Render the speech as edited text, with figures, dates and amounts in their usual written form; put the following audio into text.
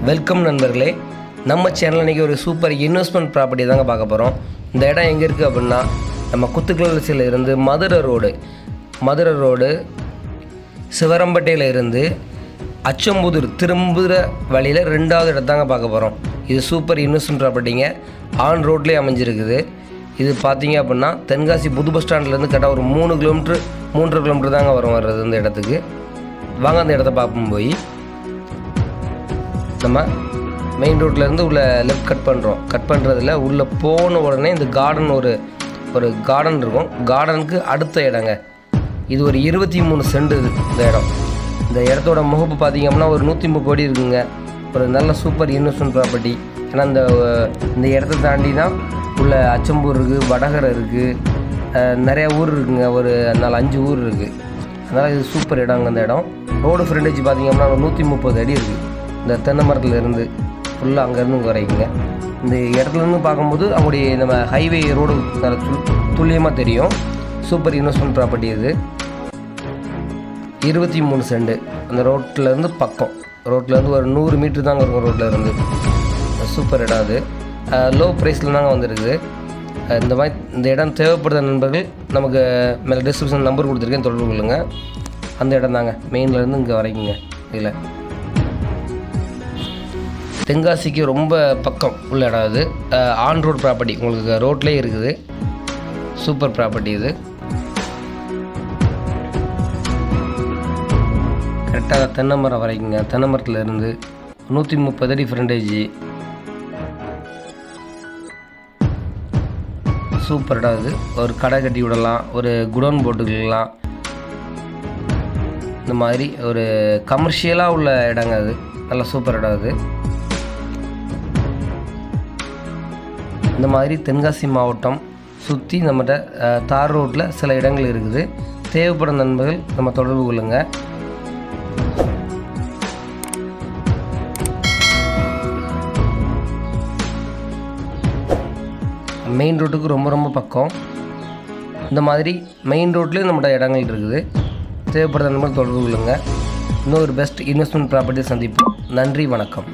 Welcome நண்பர்களே, நம்ம channel இன்றைக்கி ஒரு சூப்பர் இன்வெஸ்ட்மெண்ட் ப்ராப்பர்ட்டி தாங்க பார்க்க போகிறோம். இந்த இடம் எங்கே இருக்குது அப்படின்னா, நம்ம குத்துக்கலசியில் இருந்து மதுரை ரோடு சிவரம்பட்டையில் இருந்து அச்சம்புதூர் திரும்புகிற வழியில் 2வது இடத்தாங்க பார்க்க போகிறோம். இது சூப்பர் இன்வெஸ்ட்மெண்ட் ப்ராப்பர்ட்டிங்க, ஆன் ரோட்லேயே அமைஞ்சிருக்குது. இது பார்த்தீங்க அப்படின்னா தென்காசி புது பஸ் ஸ்டாண்ட்லேருந்து கரெக்டாக ஒரு 3 கிலோமீட்டர் தாங்க வர்றது இந்த இடத்துக்கு. வாங்க அந்த இடத்த பார்ப்போம். போய் நம்ம மெயின் ரோட்லேருந்து உள்ள லெஃப்ட் கட் பண்ணுறதுல உள்ளே போன உடனே இந்த கார்டன் ஒரு கார்டன் இருக்கும். கார்டனுக்கு அடுத்த இடங்க இது. ஒரு 23 சென்ட் இந்த இடம். இந்த இடத்தோட முகப்பு பார்த்திங்க அப்படின்னா ஒரு 130 கோடி இருக்குங்க. ஒரு நல்ல சூப்பர் இன்வெஸ்ட்மெண்ட் ப்ராப்பர்ட்டி. ஏன்னா இந்த இடத்த தாண்டி தான் உள்ள அச்சம்பூர் இருக்குது, வடகரை இருக்குது, நிறையா ஊர் இருக்குங்க. ஒரு 4-5 ஊர் இருக்குது. அதனால் இது சூப்பர் இடங்க. இந்த இடம் ரோடு ஃப்ரண்டேஜ் பார்த்திங்க அப்படின்னா ஒரு 130 அடி இருக்குது. இந்த தென்னை மரத்தில் இருந்து ஃபுல்லாக அங்கேருந்து இங்கே வரைக்குங்க. இந்த இடத்துலேருந்து பார்க்கும்போது அவங்களுடைய நம்ம ஹைவே ரோடு துல்லியமாக தெரியும். சூப்பர் இன்வெஸ்ட்மெண்ட் ப்ராப்பர்ட்டி இது. 23 சென்ட். அந்த ரோட்லேருந்து ரோட்லேருந்து ஒரு 100 மீட்ரு தாங்க இருக்கும் ரோட்டில் இருந்து. சூப்பர் இடம் அது. லோ ப்ரைஸில் தாங்க வந்துருக்குது. இந்த இடம் தேவைப்படுற நண்பர்கள் நமக்கு மேலே டிஸ்கிரிப்ஷன் நம்பர் கொடுத்துருக்கேன், தொடர்பு கொள்ளுங்க. அந்த இடம் தாங்க மெயின்லேருந்து இங்கே வரைக்குங்க. இதில் தென்காசிக்கு ரொம்ப பக்கம் உள்ள இடம் இது. ஆன் ரோட் ப்ராப்பர்ட்டி, உங்களுக்கு ரோட்லேயே இருக்குது. சூப்பர் ப்ராப்பர்ட்டி இது. கரெக்டாக தென்னை மரம் வரைக்குங்க. தென்னை மரத்தில் இருந்து 130 அடி ஃப்ரண்டேஜ். சூப்பர் இடம் இது. ஒரு கடை கட்டி விடலாம், ஒரு குடோன் போட்டுக்கலாம். இந்த மாதிரி ஒரு கமர்ஷியலாக உள்ள இடங்க அது. நல்ல சூப்பர் இடம் அது. இந்த மாதிரி தென்காசி மாவட்டம் சுற்றி நம்மகிட்ட தார் ரோட்டில் சில இடங்கள் இருக்குது. தேவைப்படும் நண்பர்கள் நம்ம தொடர்பு கொள்ளுங்க. மெயின் ரோட்டுக்கு ரொம்ப பக்கம். இந்த மாதிரி மெயின் ரோட்லேயும் நம்மகிட்ட இடங்கள் இருக்குது. தேவைப்படுற நண்பர்கள் தொடர்பு கொள்ளுங்க. இன்னொரு பெஸ்ட் இன்வெஸ்ட்மெண்ட் ப்ராப்பர்ட்டி சந்திப்போம். நன்றி, வணக்கம்.